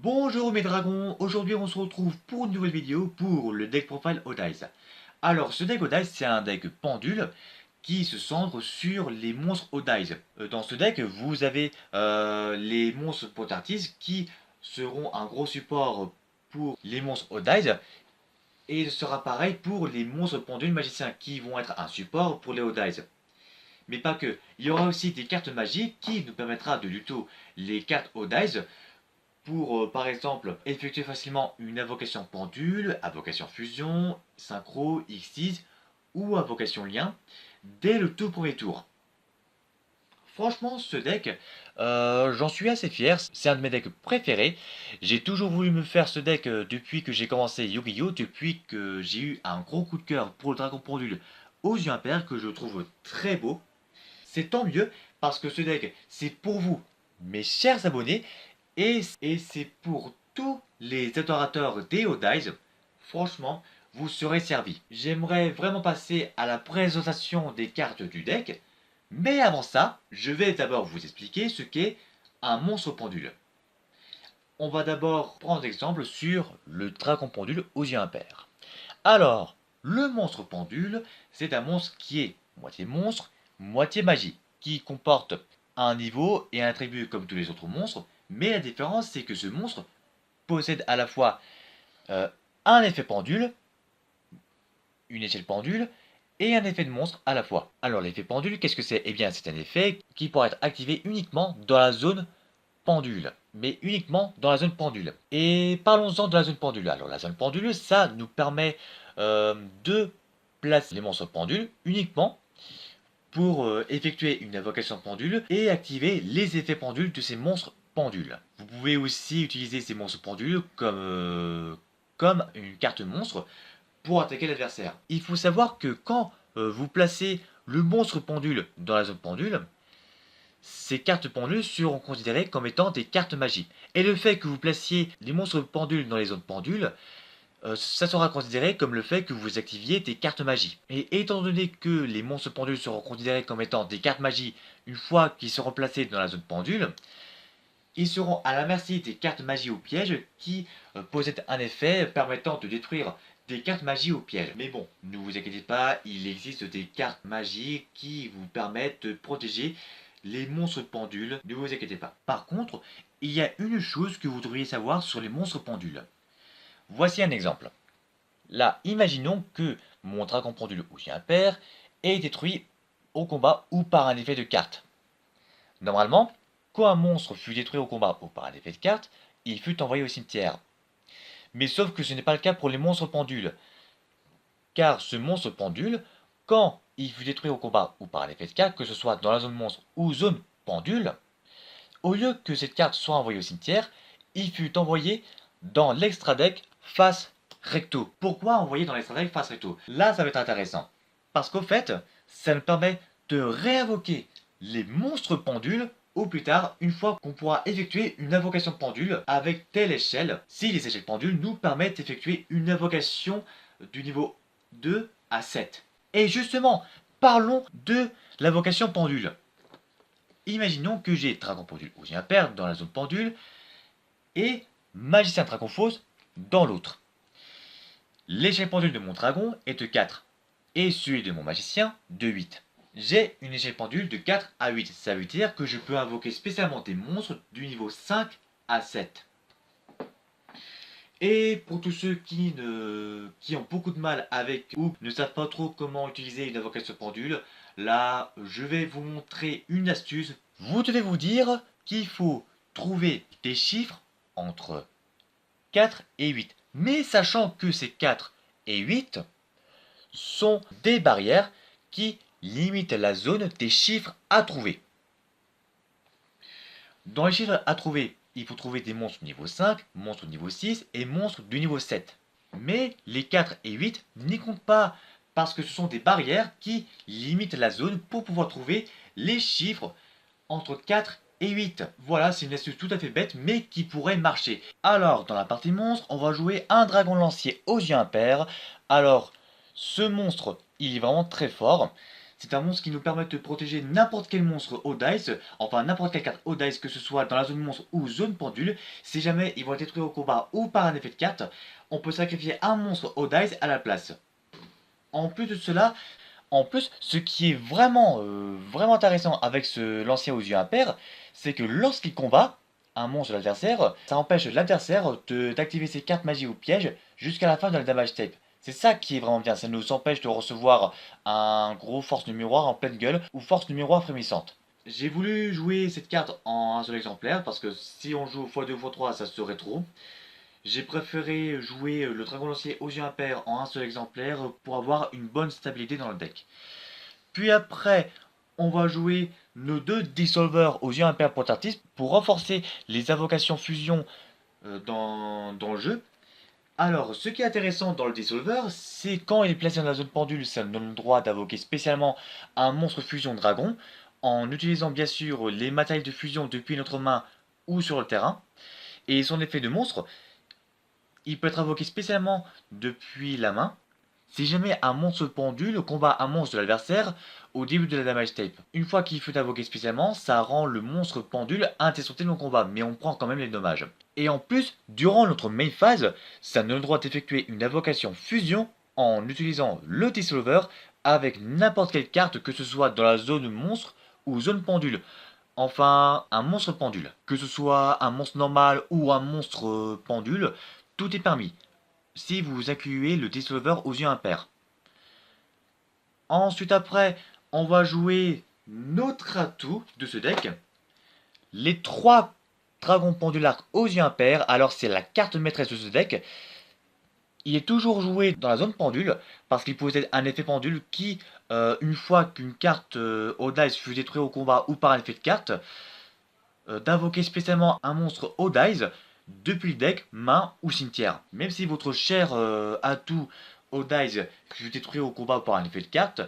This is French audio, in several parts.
Bonjour mes dragons, aujourd'hui on se retrouve pour une nouvelle vidéo pour le deck profile Odize. Alors ce deck Odize c'est un deck pendule qui se centre sur les monstres Odize. Dans ce deck vous avez les monstres Potartis qui seront un gros support pour les monstres Odize. Et ce sera pareil pour les monstres pendules magiciens qui vont être un support pour les Odize. Mais pas que, il y aura aussi des cartes magiques qui nous permettra de lutter les cartes Odize pour, par exemple, effectuer facilement une invocation pendule, invocation fusion, synchro, X6 ou invocation lien dès le tout premier tour. Franchement, ce deck, j'en suis assez fier, c'est un de mes decks préférés. J'ai toujours voulu me faire ce deck depuis que j'ai commencé Yu-Gi-Oh! Depuis que j'ai eu un gros coup de cœur pour le dragon pendule aux yeux impairs que je trouve très beau. C'est tant mieux parce que ce deck, c'est pour vous, mes chers abonnés, et c'est pour tous les adorateurs des Odize. Franchement, vous serez servis. J'aimerais vraiment passer à la présentation des cartes du deck, mais avant ça, je vais d'abord vous expliquer ce qu'est un monstre pendule. On va d'abord prendre l'exemple sur le dragon pendule aux yeux impairs. Alors, le monstre pendule, c'est un monstre qui est moitié monstre, moitié magie, qui comporte un niveau et un attribut comme tous les autres monstres, mais la différence c'est que ce monstre possède à la fois euh, un effet pendule, une échelle pendule, et un effet de monstre à la fois. Alors l'effet pendule, qu'est-ce que c'est? Eh bien c'est un effet qui pourra être activé uniquement dans la zone pendule, mais uniquement dans la zone pendule. Et parlons-en de la zone pendule. Alors la zone pendule, ça nous permet de placer les monstres pendules uniquement pour effectuer une invocation pendule et activer les effets pendules de ces monstres pendules. Vous pouvez aussi utiliser ces monstres pendules comme une carte monstre pour attaquer l'adversaire. Il faut savoir que quand vous placez le monstre pendule dans la zone pendule, ces cartes pendules seront considérées comme étant des cartes magie. Et le fait que vous placiez les monstres pendules dans les zones pendules, ça sera considéré comme le fait que vous activiez des cartes magie. Et étant donné que les monstres pendules seront considérés comme étant des cartes magie une fois qu'ils seront placés dans la zone pendule, ils seront à la merci des cartes magie ou pièges qui possèdent un effet permettant de détruire des cartes magie ou pièges. Mais bon, ne vous inquiétez pas, il existe des cartes magie qui vous permettent de protéger les monstres pendules, ne vous inquiétez pas. Par contre, il y a une chose que vous devriez savoir sur les monstres pendules. Voici un exemple. Là, imaginons que mon dragon pendule ou chien impair est détruit au combat ou par un effet de carte. Normalement, quand un monstre fut détruit au combat ou par un effet de carte, il fut envoyé au cimetière. Mais sauf que ce n'est pas le cas pour les monstres pendules. Car ce monstre pendule, quand il fut détruit au combat ou par un effet de carte, que ce soit dans la zone monstre ou zone pendule, au lieu que cette carte soit envoyée au cimetière, il fut envoyé dans l'extra deck face recto. Pourquoi envoyer dans l'extra deck face recto? Là, ça va être intéressant. Parce qu'au fait, ça nous permet de réinvoquer les monstres pendules au plus tard, une fois qu'on pourra effectuer une invocation pendule avec telle échelle, si les échelles pendules nous permettent d'effectuer une invocation du niveau 2 à 7. Et justement, parlons de l'invocation pendule. Imaginons que j'ai dragon pendule ou impair dans la zone pendule et magicien dragon fausse dans l'autre. L'échelle pendule de mon dragon est de 4 et celui de mon magicien de 8. J'ai une échelle pendule de 4 à 8, ça veut dire que je peux invoquer spécialement des monstres du niveau 5 à 7. Et pour tous ceux qui ont beaucoup de mal avec ou ne savent pas trop comment utiliser une invocation pendule, là je vais vous montrer une astuce. Vous devez vous dire qu'il faut trouver des chiffres entre 4 et 8. Mais sachant que ces 4 et 8 sont des barrières qui limitent la zone des chiffres à trouver. Dans les chiffres à trouver, il faut trouver des monstres niveau 5, monstres niveau 6 et monstres du niveau 7. Mais les 4 et 8 n'y comptent pas parce que ce sont des barrières qui limitent la zone pour pouvoir trouver les chiffres entre 4 et 8. Voilà, c'est une astuce tout à fait bête mais qui pourrait marcher. Alors, dans la partie monstre, on va jouer un dragon lancier aux yeux impairs. Alors, ce monstre, il est vraiment très fort. C'est un monstre qui nous permet de protéger n'importe quel monstre au dice, enfin n'importe quelle carte au dice, que ce soit dans la zone monstre ou zone pendule. Si jamais ils vont être détruits au combat ou par un effet de carte, on peut sacrifier un monstre au dice à la place. En plus de cela, ce qui est vraiment intéressant avec ce lancier aux yeux impairs, c'est que lorsqu'il combat un monstre de l'adversaire, ça empêche l'adversaire d'activer ses cartes magie ou pièges jusqu'à la fin de la damage tape. C'est ça qui est vraiment bien, ça nous empêche de recevoir un gros force du miroir en pleine gueule ou force du miroir frémissante. J'ai voulu jouer cette carte en un seul exemplaire parce que si on joue x2 x3 ça serait trop. J'ai préféré jouer le dragon lancier aux yeux impairs en un seul exemplaire pour avoir une bonne stabilité dans le deck. Puis après, on va jouer nos deux dissolvers aux yeux impairs portatifs pour renforcer les invocations fusion dans le jeu. Alors, ce qui est intéressant dans le dissolver, c'est quand il est placé dans la zone pendule, ça nous donne le droit d'invoquer spécialement un monstre fusion dragon, en utilisant bien sûr les matériels de fusion depuis notre main ou sur le terrain. Et son effet de monstre, il peut être invoqué spécialement depuis la main, si jamais un monstre pendule combat un monstre de l'adversaire au début de la damage tape. Une fois qu'il fut invoqué spécialement, ça rend le monstre pendule indestructible en combat, mais on prend quand même les dommages. Et en plus, durant notre main phase, ça nous donne le droit d'effectuer une invocation fusion en utilisant le dissolver avec n'importe quelle carte, que ce soit dans la zone monstre ou zone pendule. Enfin, un monstre pendule. Que ce soit un monstre normal ou un monstre pendule, tout est permis si vous incluez le dissolver aux yeux impairs. Ensuite après, on va jouer notre atout de ce deck. Les 3 dragons pendulars aux yeux impairs, alors c'est la carte maîtresse de ce deck. Il est toujours joué dans la zone pendule, parce qu'il possède un effet pendule qui, une fois qu'une carte au dice fut détruite au combat ou par un effet de carte, d'invoquer spécialement un monstre au dice depuis le deck, main ou cimetière. Même si votre cher atout au dice fut détruit au combat par un effet de carte,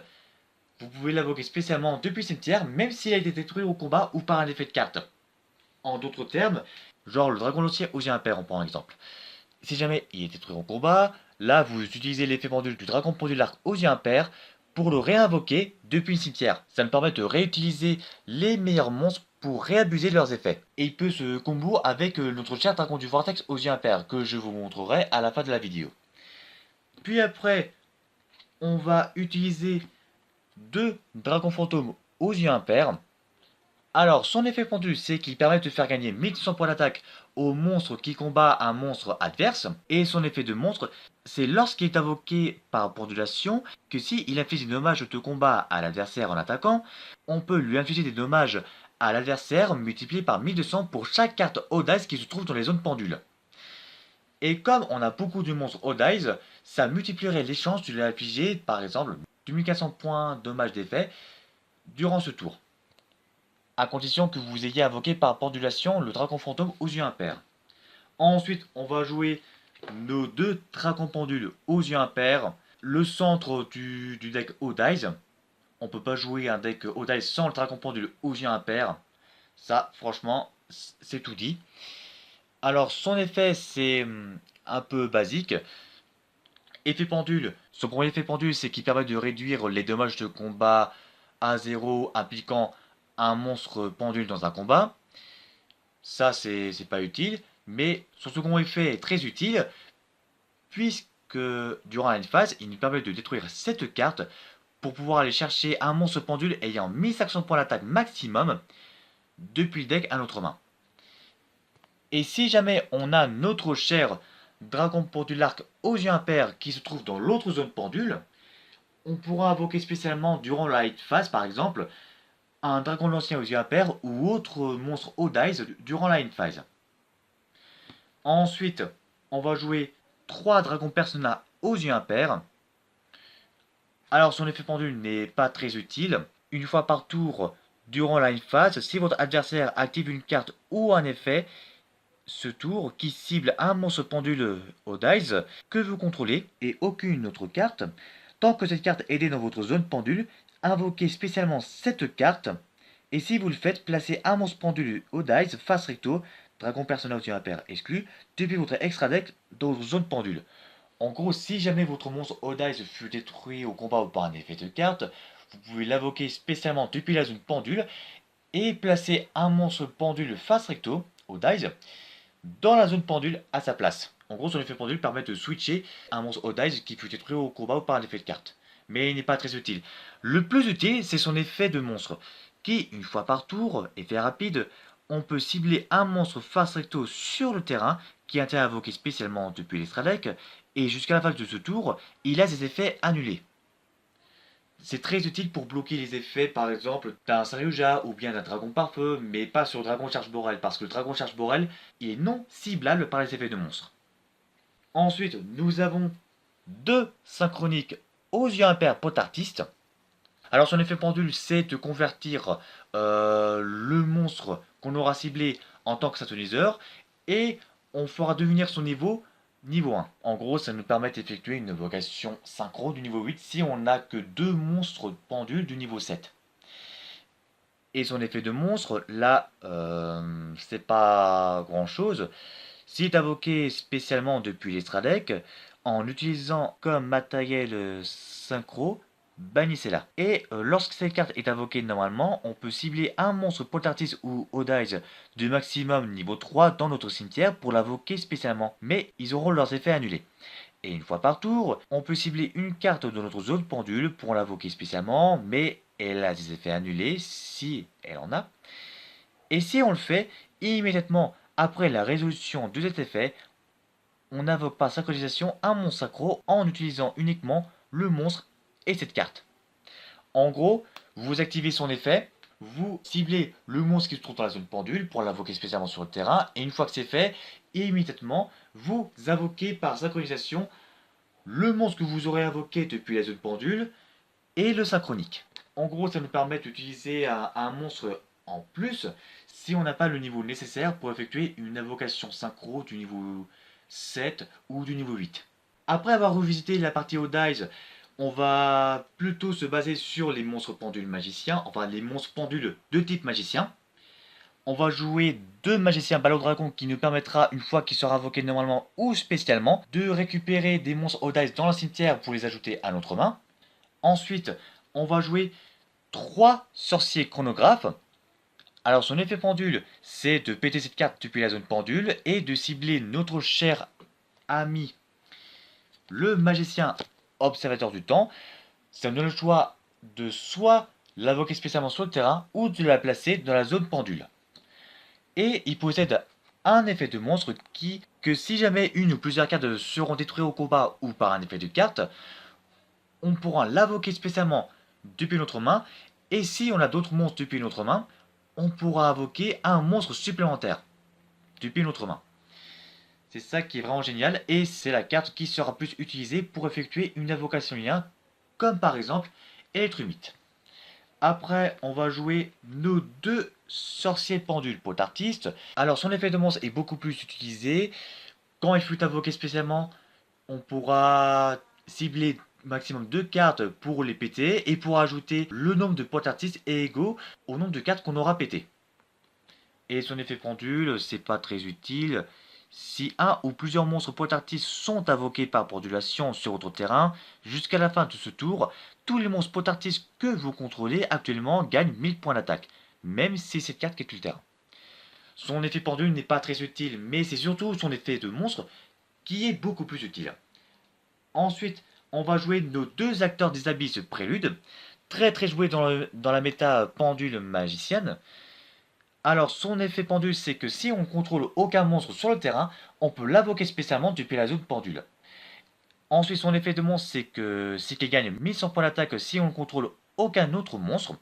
vous pouvez l'invoquer spécialement depuis le cimetière, même s'il a été détruit au combat ou par un effet de carte. En d'autres termes, genre le dragon lancier aux yeux impairs, on prend un exemple. Si jamais il est détruit au combat, là vous utilisez l'effet pendule du dragon pendulaire aux yeux impairs pour le réinvoquer depuis le cimetière. Ça me permet de réutiliser les meilleurs monstres pour réabuser de leurs effets. Et il peut se combo avec notre cher dragon du vortex aux yeux impairs, que je vous montrerai à la fin de la vidéo. Puis après, on va utiliser 2 dragons fantômes aux yeux impairs. Alors, son effet pendule, c'est qu'il permet de faire gagner 1200 points d'attaque au monstre qui combat un monstre adverse. Et son effet de monstre, c'est lorsqu'il est invoqué par pendulation, que s'il inflige des dommages de combat à l'adversaire en attaquant, on peut lui infliger des dommages à l'adversaire multipliés par 1200 pour chaque carte Audice qui se trouve dans les zones pendules. Et comme on a beaucoup de monstres Audice, ça multiplierait les chances de lui infliger, par exemple, 2400 points dommages d'effet durant ce tour, à condition que vous ayez invoqué par pendulation le dragon fantôme aux yeux impairs. Ensuite, on va jouer nos 2 dragons pendules aux yeux impairs, le centre du deck Audice. On peut pas jouer un deck Audice sans le dragon pendule aux yeux impairs. Ça, franchement, c'est tout dit. Alors, son effet, c'est un peu basique. Effet pendule. Son premier effet pendule, c'est qu'il permet de réduire les dommages de combat à 0 impliquant un monstre pendule dans un combat. Ça, c'est pas utile. Mais son second effet est très utile, puisque durant une phase, il nous permet de détruire cette carte pour pouvoir aller chercher un monstre pendule ayant 1500 points d'attaque maximum depuis le deck à notre main. Et si jamais on a notre cher dragon pendule aux yeux impairs qui se trouve dans l'autre zone pendule, on pourra invoquer spécialement durant la hit phase par exemple un dragon lancien aux yeux impairs ou autre monstre Audice durant la hit phase. Ensuite, on va jouer 3 dragons persona aux yeux impairs. Alors son effet pendule n'est pas très utile. Une fois par tour durant la phase, si votre adversaire active une carte ou un effet, ce tour qui cible un monstre pendule au dice que vous contrôlez et aucune autre carte, tant que cette carte est dans votre zone pendule, invoquez spécialement cette carte. Et si vous le faites, placez un monstre pendule au dice face recto, dragon persona aux yeux impairs exclu, depuis votre extra deck dans votre zone pendule. En gros, si jamais votre monstre Audice fut détruit au combat ou par un effet de carte, vous pouvez l'invoquer spécialement depuis la zone pendule et placer un monstre pendule face recto au dice dans la zone pendule à sa place. En gros, son effet pendule permet de switcher un monstre au dice qui peut être pris au combat ou par un effet de carte. Mais il n'est pas très utile. Le plus utile, c'est son effet de monstre, qui, une fois par tour, effet rapide, on peut cibler un monstre face recto sur le terrain qui a été invoqué spécialement depuis l'extra deck, et jusqu'à la fin de ce tour, il a ses effets annulés. C'est très utile pour bloquer les effets, par exemple, d'un Saryuja ou bien d'un Dragon Pare-Feu, mais pas sur le Dragon Charge Borel, parce que le Dragon Charge Borel, il est non ciblable par les effets de monstre. Ensuite, nous avons deux synchroniques aux yeux impairs potartistes. Alors son effet pendule, c'est de convertir le monstre qu'on aura ciblé en tant que synthoniseur, et on fera devenir son niveau 1. En gros, ça nous permet d'effectuer une invocation synchro du niveau 8 si on n'a que deux monstres pendules du niveau 7. Et son effet de monstre, là, c'est pas grand chose. S'il est invoqué spécialement depuis l'extra deck, en utilisant comme matériel synchro, bannissez-la. Et lorsque cette carte est invoquée normalement, on peut cibler un monstre Poltergeist ou Odize de maximum niveau 3 dans notre cimetière pour l'invoquer spécialement, mais ils auront leurs effets annulés. Et une fois par tour, on peut cibler une carte de notre zone pendule pour l'invoquer spécialement, mais elle a des effets annulés si elle en a. Et si on le fait, immédiatement après la résolution de cet effet, on n'invoque par synchronisation un monstre synchro en utilisant uniquement le monstre et cette carte. En gros, vous activez son effet, vous ciblez le monstre qui se trouve dans la zone pendule pour l'invoquer spécialement sur le terrain, et une fois que c'est fait, immédiatement, vous invoquez par synchronisation le monstre que vous aurez invoqué depuis la zone pendule et le synchronique. En gros, ça nous permet d'utiliser un monstre en plus si on n'a pas le niveau nécessaire pour effectuer une invocation synchro du niveau 7 ou du niveau 8. Après avoir revisité la partie Odize, on va plutôt se baser sur les monstres pendules magiciens, enfin les monstres pendules de type magicien. On va jouer deux magiciens ballot dragon qui nous permettra, une fois qu'il sera invoqué normalement ou spécialement, de récupérer des monstres Odize dans le cimetière pour les ajouter à notre main. Ensuite, on va jouer 3 sorciers chronographes. Alors son effet pendule, c'est de péter cette carte depuis la zone pendule et de cibler notre cher ami, le magicien observateur du temps. Ça nous donne le choix de soit l'invoquer spécialement sur le terrain ou de la placer dans la zone pendule. Et il possède un effet de monstre que si jamais une ou plusieurs cartes seront détruites au combat ou par un effet de carte, on pourra l'invoquer spécialement depuis notre main, et si on a d'autres monstres depuis notre main, on pourra invoquer un monstre supplémentaire depuis notre main. C'est ça qui est vraiment génial, et c'est la carte qui sera plus utilisée pour effectuer une invocation lien, comme par exemple Electrumite. Après, on va jouer nos deux sorciers pendules potartistes. Alors son effet de monstre est beaucoup plus utilisé. Quand il fut invoqué spécialement, on pourra cibler maximum 2 cartes pour les péter et pour ajouter le nombre de potartistes est égaux au nombre de cartes qu'on aura pété. Et son effet pendule, c'est pas très utile. Si un ou plusieurs monstres potartistes sont invoqués par pendulation sur votre terrain, jusqu'à la fin de ce tour, tous les monstres potartistes que vous contrôlez actuellement gagnent 1000 points d'attaque, même si cette carte quitte le terrain. Son effet pendule n'est pas très utile, mais c'est surtout son effet de monstre qui est beaucoup plus utile. Ensuite, on va jouer nos deux acteurs des abysses prélude, très joué dans la méta pendule magicienne. Alors son effet pendule, c'est que si on contrôle aucun monstre sur le terrain, on peut l'invoquer spécialement depuis la zone pendule. Ensuite son effet de monstre, c'est qu'il gagne 1100 points d'attaque si on ne contrôle aucun autre monstre.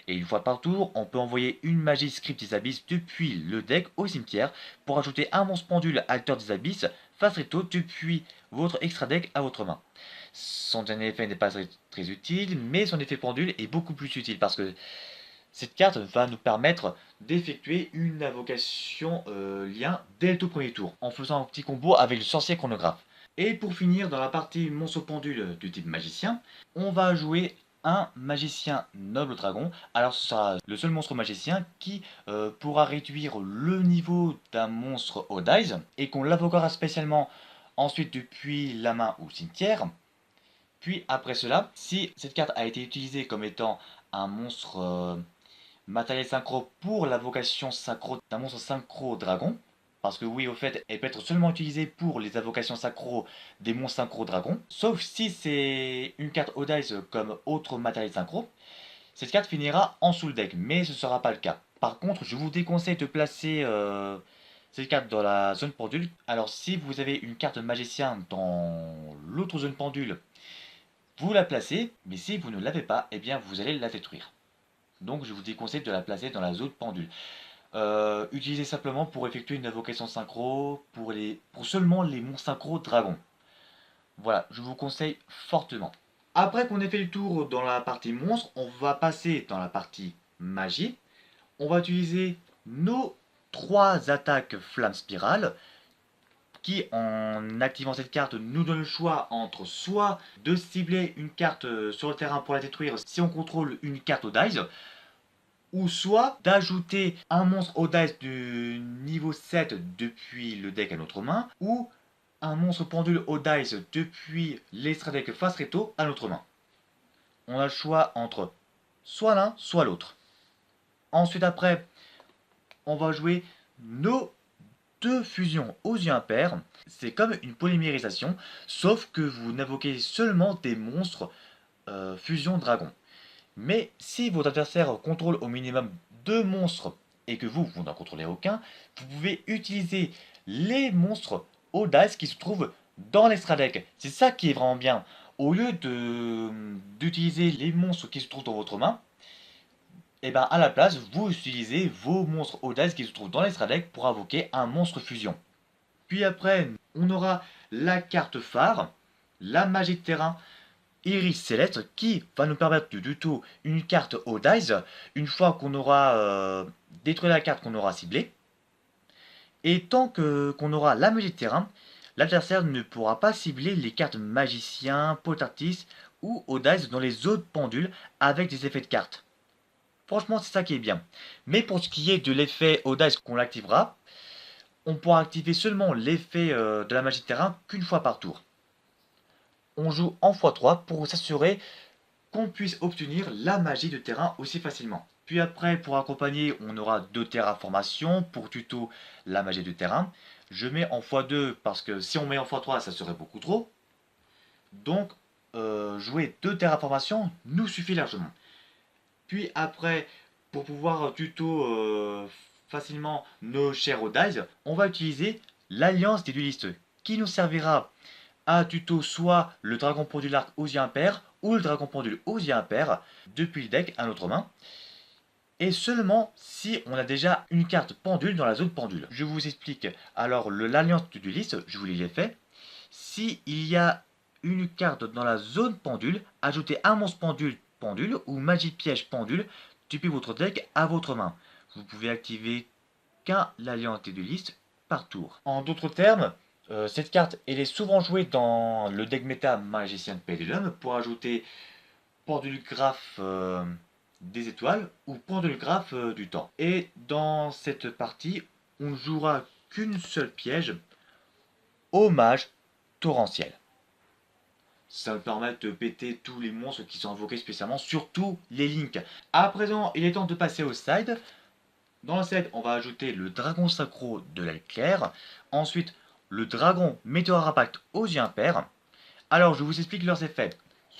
Et une fois par tour, on peut envoyer une magie script des abysses depuis le deck au cimetière pour ajouter un monstre pendule acteur des abysses face recto depuis votre extra deck à votre main. Son dernier effet n'est pas très utile, mais son effet pendule est beaucoup plus utile parce que cette carte va nous permettre d'effectuer une invocation lien dès le tout premier tour, en faisant un petit combo avec le sorcier chronographe. Et pour finir, dans la partie monstre pendule du type magicien, on va jouer un magicien noble dragon. Alors ce sera le seul monstre magicien qui pourra réduire le niveau d'un monstre au dice, et qu'on l'invoquera spécialement ensuite depuis la main ou cimetière. Puis après cela, si cette carte a été utilisée comme étant un monstre matériel synchro pour l'invocation synchro d'un monstre synchro dragon, parce que oui, au fait, elle peut être seulement utilisée pour les invocations synchro des monstres synchro dragons, sauf si c'est une carte Odice comme autre matériel synchro, cette carte finira en sous le deck, mais ce ne sera pas le cas. Par contre, je vous déconseille de placer cette carte dans la zone pendule. Alors si vous avez une carte magicien dans l'autre zone pendule, vous la placez, mais si vous ne l'avez pas, eh bien vous allez la détruire. Donc je vous déconseille de la placer dans la zone pendule. Utilisez simplement pour effectuer une invocation synchro pour seulement les monstres synchro dragons. Voilà, je vous conseille fortement. Après qu'on ait fait le tour dans la partie monstre, on va passer dans la partie magie. On va utiliser nos 3 attaques flamme spirale qui, en activant cette carte, nous donne le choix entre soit de cibler une carte sur le terrain pour la détruire si on contrôle une carte au dice, ou soit d'ajouter un monstre au dice du niveau 7 depuis le deck à notre main, ou un monstre pendule au dice depuis l'extra deck face réto à notre main. On a le choix entre soit l'un, soit l'autre. Ensuite après, on va jouer nos 2 fusions aux yeux impairs. C'est comme une polymérisation, sauf que vous n'invoquez seulement des monstres fusion dragon. Mais si votre adversaire contrôle au minimum 2 monstres et que vous n'en contrôlez aucun, vous pouvez utiliser les monstres au dice qui se trouvent dans l'extra deck. C'est ça qui est vraiment bien. Au lieu d'utiliser les monstres qui se trouvent dans votre main, et bien à la place, vous utilisez vos monstres au dice qui se trouvent dans l'extra deck pour invoquer un monstre fusion. Puis après, on aura la carte phare, la magie de terrain, Iris Céleste, qui va nous permettre de tuto une carte au dice une fois qu'on aura détruit la carte qu'on aura ciblée. Et tant qu'on aura la magie de terrain, l'adversaire ne pourra pas cibler les cartes magicien, potartis ou au dice dans les autres pendules avec des effets de cartes. Franchement, c'est ça qui est bien. Mais pour ce qui est de l'effet au dice qu'on l'activera, on pourra activer seulement l'effet de la magie de terrain qu'une fois par tour. On joue en x3 pour s'assurer qu'on puisse obtenir la magie de terrain aussi facilement. Puis après, pour accompagner, on aura 2 terraformations pour tuto la magie de terrain. Je mets en x2 parce que si on met en x3, ça serait beaucoup trop. Donc, jouer 2 terraformations nous suffit largement. Puis après, pour pouvoir tuto facilement nos chers au dice, on va utiliser l'alliance des duelistes qui nous servira à tuto soit le dragon pendule aux yeux impairs ou le dragon pendule aux yeux impairs depuis le deck à notre main. Et seulement si on a déjà une carte pendule dans la zone pendule. Je vous explique. Alors l'alliance du dueliste, je vous l'ai fait. Si il y a une carte dans la zone pendule, ajoutez un monstre pendule ou magie piège pendule depuis votre deck à votre main. Vous pouvez activer qu'un l'alliance des duelistes par tour. En d'autres termes, cette carte elle est souvent jouée dans le deck méta magicien de Pendulum pour ajouter pendule graphe des étoiles ou pendule graphe du temps. Et dans cette partie, on ne jouera qu'une seule piège, hommage torrentiel. Ça me permet de péter tous les monstres qui sont invoqués spécialement, surtout les links. À présent, il est temps de passer au side. Dans le side, on va ajouter le dragon synchro de l'éclair. Ensuite, le dragon météore impact aux yeux impairs. Alors, je vous explique leurs effets.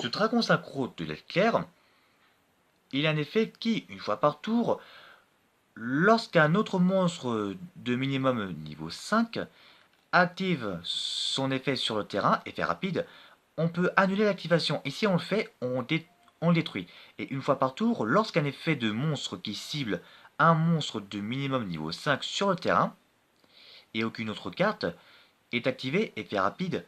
Ce dragon synchro de l'éclair, il a un effet qui, une fois par tour, lorsqu'un autre monstre de minimum niveau 5 active son effet sur le terrain, effet rapide, on peut annuler l'activation. Et si on le fait, on le détruit. Et une fois par tour, lorsqu'un effet de monstre qui cible un monstre de minimum niveau 5 sur le terrain, et aucune autre carte, est activé, effet rapide,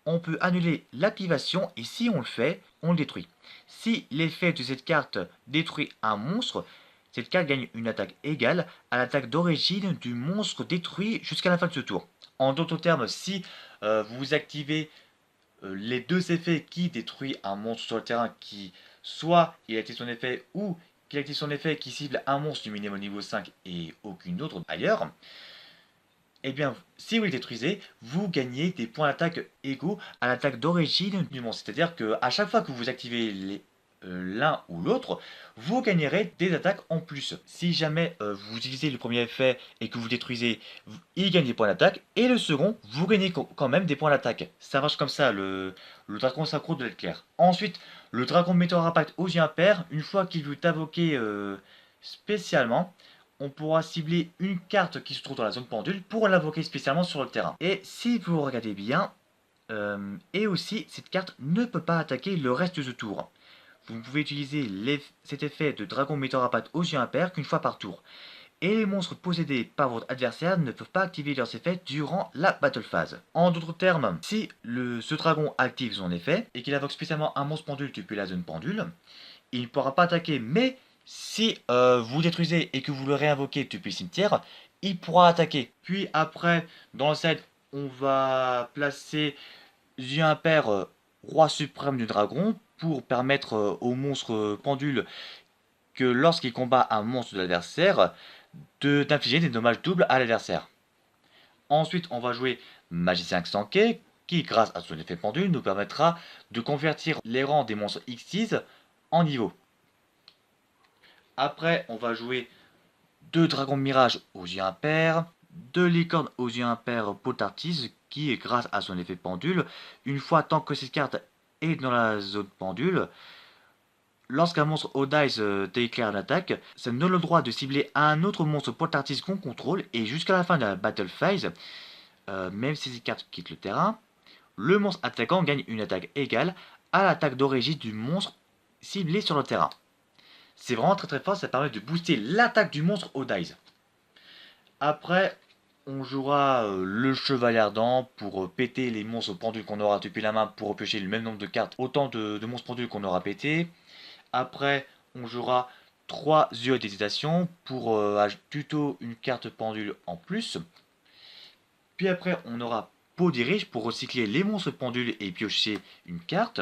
on peut annuler l'activation et si on le fait, on le détruit. Si l'effet de cette carte détruit un monstre, cette carte gagne une attaque égale à l'attaque d'origine du monstre détruit jusqu'à la fin de ce tour. En d'autres termes, si vous activez les 2 effets qui détruisent un monstre sur le terrain, qui soit il active son effet ou qu'il active son effet qui cible un monstre du minimum niveau 5 et aucune autre ailleurs, eh bien, si vous les détruisez, vous gagnez des points d'attaque égaux à l'attaque d'origine du monstre. C'est-à-dire qu'à chaque fois que vous activez l'un ou l'autre, vous gagnerez des attaques en plus. Si jamais vous utilisez le premier effet et que vous détruisez, il gagne des points d'attaque, et le second, vous gagnez quand même des points d'attaque. Ça marche comme ça, le dragon synchro de l'éclair. Ensuite, le dragon météore impact aux yeux impairs, une fois qu'il veut invoquer spécialement, on pourra cibler une carte qui se trouve dans la zone pendule pour l'invoquer spécialement sur le terrain. Et si vous regardez bien, et aussi cette carte ne peut pas attaquer le reste du tour. Vous ne pouvez utiliser cet effet de dragon météore impact aux yeux impairs qu'une fois par tour. Et les monstres possédés par votre adversaire ne peuvent pas activer leurs effets durant la battle phase. En d'autres termes, si ce dragon active son effet et qu'il invoque spécialement un monstre pendule depuis la zone pendule, il ne pourra pas attaquer, mais si vous détruisez et que vous le réinvoquez depuis le cimetière, il pourra attaquer. Puis après, dans le set, on va placer yeux impairs roi suprême du dragon pour permettre au monstre pendule que lorsqu'il combat un monstre de l'adversaire, d'infliger des dommages doubles à l'adversaire. Ensuite, on va jouer Magicien Xanké, qui, grâce à son effet pendule, nous permettra de convertir les rangs des monstres X6 en niveau. Après, on va jouer 2 dragons mirage aux yeux impairs, 2 licornes aux yeux impairs Potartis, qui, grâce à son effet pendule, une fois tant que cette carte est dans la zone pendule, lorsqu'un monstre au dice déclare l'attaque, ça donne le droit de cibler un autre monstre Potartis qu'on contrôle, et jusqu'à la fin de la battle phase, même si cette carte quitte le terrain, le monstre attaquant gagne une attaque égale à l'attaque d'origine du monstre ciblé sur le terrain. C'est vraiment très fort, ça permet de booster l'attaque du monstre au dice. Après, on jouera le chevalier ardent pour péter les monstres pendules qu'on aura depuis la main pour repiocher le même nombre de cartes, autant de monstres pendules qu'on aura pété. Après, on jouera 3 yeux d'hésitation pour plutôt une carte pendule en plus. Puis après, on aura peau dirige pour recycler les monstres pendules et piocher une carte.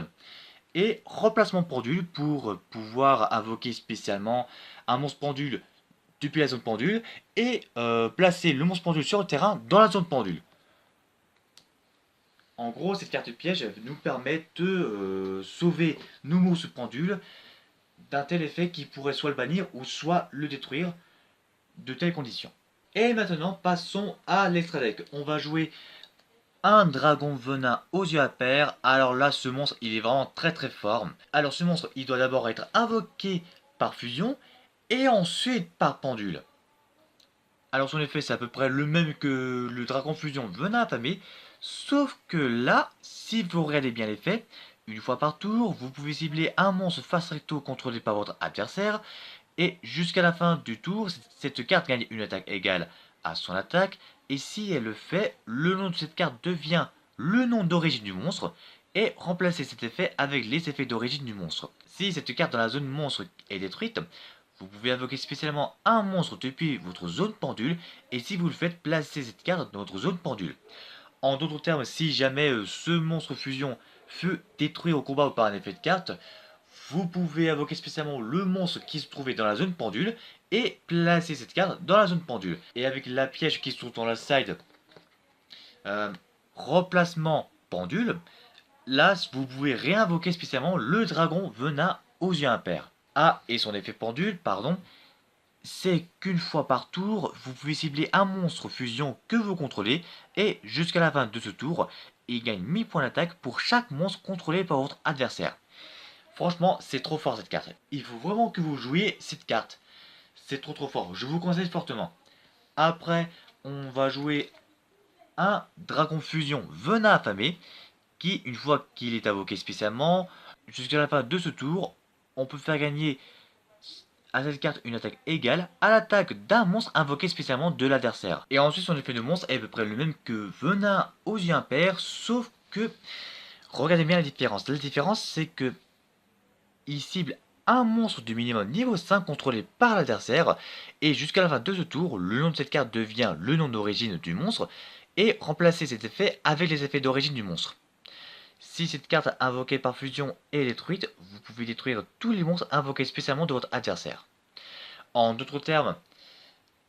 Et replacement pendule pour pouvoir invoquer spécialement un monstre pendule depuis la zone pendule et placer le monstre pendule sur le terrain dans la zone pendule. En gros, cette carte piège nous permet de sauver nos monstres pendules d'un tel effet qui pourrait soit le bannir ou soit le détruire de telles conditions. Et maintenant, passons à l'extra deck. On va jouer un dragon venin aux yeux impairs. Alors là, ce monstre, il est vraiment très fort. Alors ce monstre, il doit d'abord être invoqué par fusion et ensuite par pendule. Alors son effet, c'est à peu près le même que le dragon fusion venin affamé. Sauf que là, si vous regardez bien l'effet, une fois par tour, vous pouvez cibler un monstre face recto contrôlé par votre adversaire. Et jusqu'à la fin du tour, cette carte gagne une attaque égale à son attaque. Et si elle le fait, le nom de cette carte devient le nom d'origine du monstre. Et remplacez cet effet avec les effets d'origine du monstre. Si cette carte dans la zone monstre est détruite, vous pouvez invoquer spécialement un monstre depuis votre zone pendule. Et si vous le faites, placez cette carte dans votre zone pendule. En d'autres termes, si jamais ce monstre fusion fut détruit au combat ou par un effet de carte, vous pouvez invoquer spécialement le monstre qui se trouvait dans la zone pendule et placer cette carte dans la zone pendule. Et avec la piège qui se trouve dans la side, replacement pendule, là vous pouvez réinvoquer spécialement le dragon venin aux yeux impairs. Ah, et son effet pendule, pardon, c'est qu'une fois par tour, vous pouvez cibler un monstre fusion que vous contrôlez et jusqu'à la fin de ce tour, il gagne 1000 points d'attaque pour chaque monstre contrôlé par votre adversaire. Franchement, c'est trop fort cette carte. Il faut vraiment que vous jouiez cette carte. C'est trop fort. Je vous conseille fortement. Après, on va jouer un dragon fusion venin affamé qui, une fois qu'il est invoqué spécialement, jusqu'à la fin de ce tour, on peut faire gagner à cette carte une attaque égale à l'attaque d'un monstre invoqué spécialement de l'adversaire. Et ensuite, son effet de monstre est à peu près le même que venin aux yeux impairs, sauf que, regardez bien la différence. La différence, c'est que il cible un monstre du minimum niveau 5 contrôlé par l'adversaire, et jusqu'à la fin de ce tour, le nom de cette carte devient le nom d'origine du monstre, et remplacez cet effet avec les effets d'origine du monstre. Si cette carte invoquée par fusion est détruite, vous pouvez détruire tous les monstres invoqués spécialement de votre adversaire. En d'autres termes,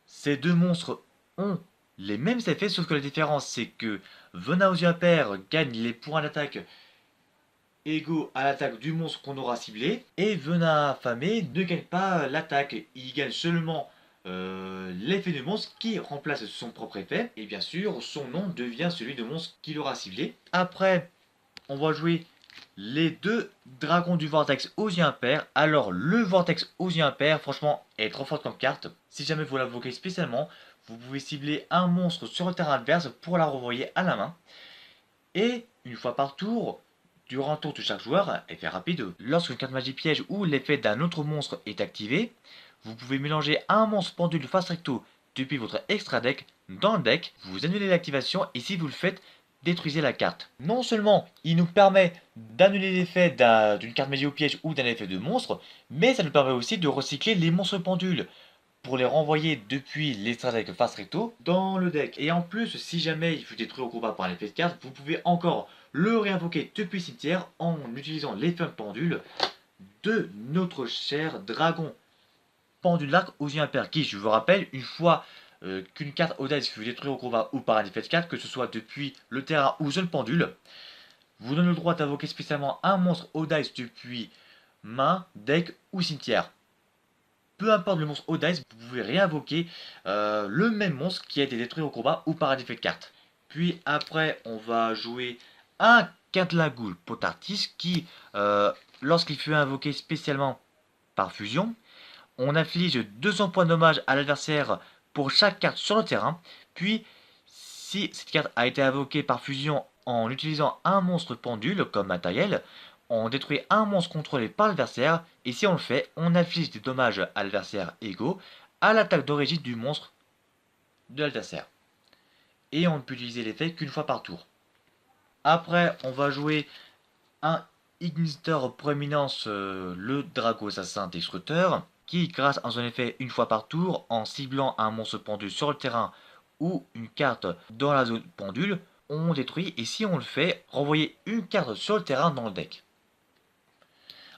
ces deux monstres ont les mêmes effets, sauf que la différence c'est que Venin aux yeux impairs gagne les points d'attaque égaux à l'attaque du monstre qu'on aura ciblé, et Venin affamé ne gagne pas l'attaque, il gagne seulement l'effet de monstre qui remplace son propre effet, et bien sûr son nom devient celui de monstre qu'il aura ciblé. Après, on va jouer les deux dragons du vortex aux yeux impairs. Alors le vortex aux yeux impairs, franchement, est trop fort comme carte. Si jamais vous l'invoquez spécialement, vous pouvez cibler un monstre sur le terrain adverse pour la renvoyer à la main. Et une fois par tour, durant un tour de chaque joueur, effet rapide, lorsqu'une carte magie piège ou l'effet d'un autre monstre est activé, vous pouvez mélanger un monstre pendule face recto depuis votre extra deck dans le deck, vous annulez l'activation et si vous le faites, détruisez la carte. Non seulement il nous permet d'annuler l'effet d'une carte magie au piège ou d'un effet de monstre, mais ça nous permet aussi de recycler les monstres pendules pour les renvoyer depuis l'extra deck face recto dans le deck. Et en plus, si jamais il fut détruit au combat par un effet de carte, vous pouvez encore le réinvoquer depuis le cimetière en utilisant l'effet pendule de notre cher dragon pendule d'arc aux yeux impairs, qui, je vous rappelle, une fois qu'une carte Audace fut détruite au combat ou par un effet de carte, que ce soit depuis le terrain ou zone pendule, vous donne le droit d'invoquer spécialement un monstre Audace depuis main, deck ou cimetière. Peu importe le monstre Audace, vous pouvez réinvoquer le même monstre qui a été détruit au combat ou par un effet de carte. Puis après, on va jouer un Catlagoul Potartis qui, lorsqu'il fut invoqué spécialement par fusion, on inflige 200 points de dommage à l'adversaire pour chaque carte sur le terrain. Puis, si cette carte a été invoquée par fusion en utilisant un monstre pendule comme matériel, on détruit un monstre contrôlé par l'adversaire. Et si on le fait, on inflige des dommages à l'adversaire égaux à l'attaque d'origine du monstre de l'adversaire. Et on ne peut utiliser l'effet qu'une fois par tour. Après, on va jouer un Ignitor Proéminence, le Drago Assassin Destructeur, qui, grâce à son effet une fois par tour, en ciblant un monstre pendule sur le terrain ou une carte dans la zone pendule, on détruit, et si on le fait, renvoyer une carte sur le terrain dans le deck.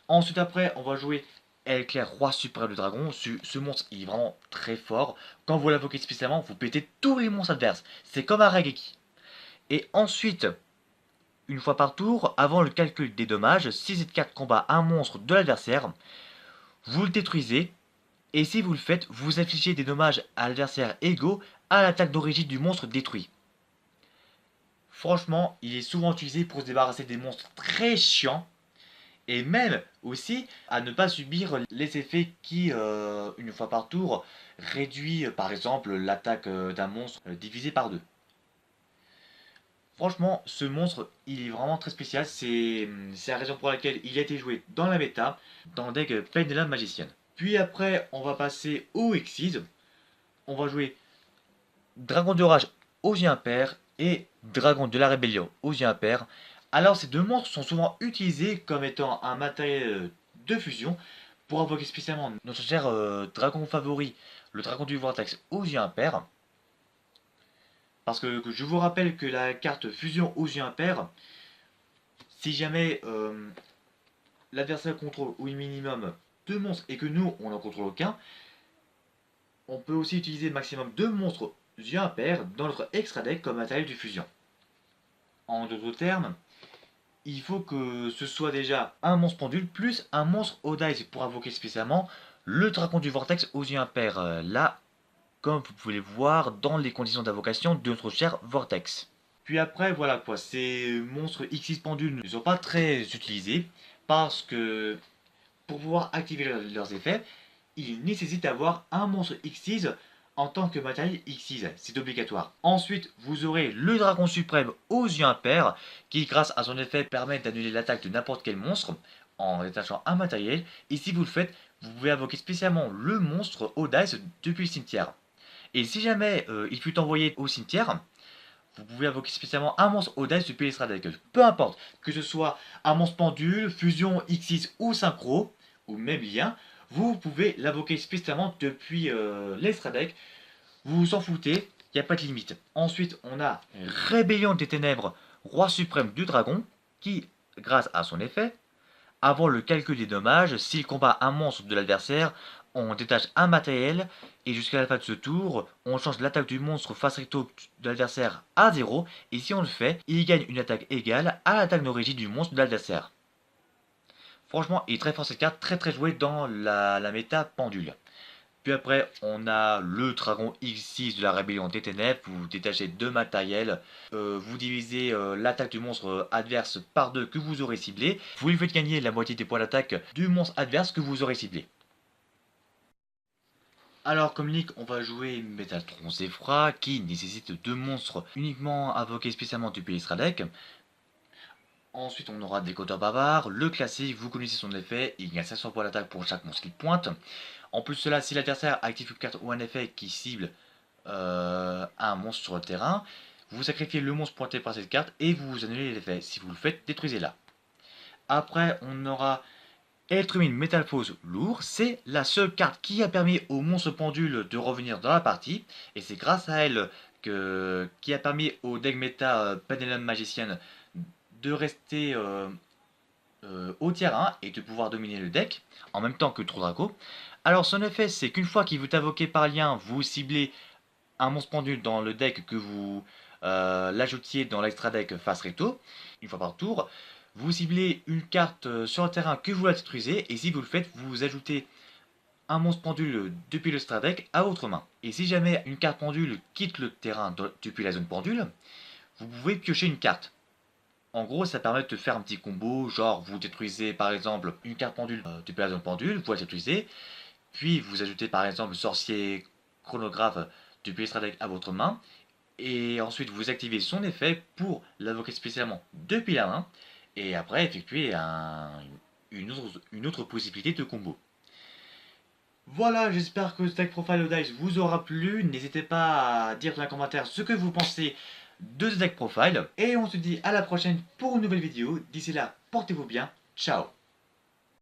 Ensuite après, on va jouer Elclair, Roi Suprême du Dragon. Ce monstre il est vraiment très fort. Quand vous l'invoquez spécialement, vous pétez tous les monstres adverses. C'est comme un Raigeki. Et ensuite, une fois par tour, avant le calcul des dommages, si cette carte combat un monstre de l'adversaire, vous le détruisez. Et si vous le faites, vous affichez des dommages à l'adversaire égaux à l'attaque d'origine du monstre détruit. Franchement, il est souvent utilisé pour se débarrasser des monstres très chiants. Et même aussi à ne pas subir les effets qui, une fois par tour, réduit par exemple l'attaque d'un monstre divisé par deux. Franchement, ce monstre, il est vraiment très spécial. C'est la raison pour laquelle il a été joué dans la méta, dans le deck Pendulum Magician. Puis après, on va passer au Xyz. On va jouer Dragon de Rage aux yeux impairs et Dragon de la Rébellion aux yeux impairs. Alors ces deux monstres sont souvent utilisés comme étant un matériel de fusion pour invoquer spécialement notre cher dragon favori, le dragon du vortex aux yeux impairs. Parce que je vous rappelle que la carte fusion aux yeux impairs, si jamais l'adversaire contrôle au minimum deux monstres et que nous on n'en contrôle aucun, on peut aussi utiliser maximum deux monstres yeux impairs dans notre extra deck comme matériel de fusion. En d'autres termes, il faut que ce soit déjà un monstre pendule plus un monstre Audace pour invoquer spécialement le dragon du vortex aux yeux impairs. Là, comme vous pouvez le voir dans les conditions d'invocation de notre cher vortex. Puis après, voilà quoi, ces monstres X6 pendules ne sont pas très utilisés parce que pour pouvoir activer leurs effets, il nécessite d'avoir un monstre X6 en tant que matériel X6, c'est obligatoire. Ensuite, vous aurez le dragon suprême aux yeux impairs, qui grâce à son effet permet d'annuler l'attaque de n'importe quel monstre en détachant un matériel. Et si vous le faites, vous pouvez invoquer spécialement le monstre Audace depuis le cimetière. Et si jamais il fut envoyé au cimetière, vous pouvez invoquer spécialement un monstre Audace depuis l'extra deck. Peu importe, que ce soit un monstre pendule, fusion X6 ou synchro, ou même lien, vous pouvez l'invoquer spécialement depuis l'extra deck. Vous vous en foutez, il n'y a pas de limite. Ensuite, on a Rébellion des Ténèbres, Roi suprême du Dragon, qui, grâce à son effet, avant le calcul des dommages, s'il combat un monstre de l'adversaire, on détache un matériel Et jusqu'à la fin de ce tour, on change l'attaque du monstre face recto de l'adversaire à 0. Et si on le fait, il gagne une attaque égale à l'attaque d'origine du monstre de l'adversaire. Franchement, il est très fort cette carte, très jouée dans la méta pendule. Puis après, on a le dragon X6 de la rébellion des ténèbres. Vous détachez deux matériels. Vous divisez l'attaque du monstre adverse par deux que vous aurez ciblé. Vous lui faites gagner la moitié des points d'attaque du monstre adverse que vous aurez ciblé. Alors comme Nick, on va jouer Métaltron Zefra qui nécessite deux monstres uniquement invoqués spécialement depuis l'Extra Deck. Ensuite, on aura Décodeur Bavard, le classique, vous connaissez son effet, il gagne 500 points d'attaque pour chaque monstre qui pointe. En plus de cela, si l'adversaire active une carte ou un effet qui cible un monstre sur le terrain, vous sacrifiez le monstre pointé par cette carte et vous annulez l'effet. Si vous le faites, détruisez-la. Après, on aura Eltrumine Métalphose lourd, c'est la seule carte qui a permis au monstre pendule de revenir dans la partie, et c'est grâce à elle qui a permis au deck méta Pendulum Magician de rester au tier 1 et de pouvoir dominer le deck en même temps que Trou Draco. Alors son effet c'est qu'une fois qu'il vous est invoqué par lien, vous ciblez un monstre pendule dans le deck que vous l'ajoutiez dans l'extra deck face recto, une fois par tour. Vous ciblez une carte sur le terrain que vous la détruisez et si vous le faites, vous ajoutez un monstre pendule depuis le extra deck à votre main. Et si jamais une carte pendule quitte le terrain depuis la zone pendule, vous pouvez piocher une carte. En gros, ça permet de faire un petit combo, genre vous détruisez par exemple une carte pendule depuis la zone pendule, vous la détruisez, puis vous ajoutez par exemple sorcier chronographe depuis l'extra deck à votre main, et ensuite vous activez son effet pour l'invoquer spécialement depuis la main, et après effectuer une autre possibilité de combo. Voilà, j'espère que ce deck Profile of Dice vous aura plu. N'hésitez pas à dire dans les commentaires ce que vous pensez de ce deck Profile. Et on se dit à la prochaine pour une nouvelle vidéo. D'ici là, portez-vous bien. Ciao.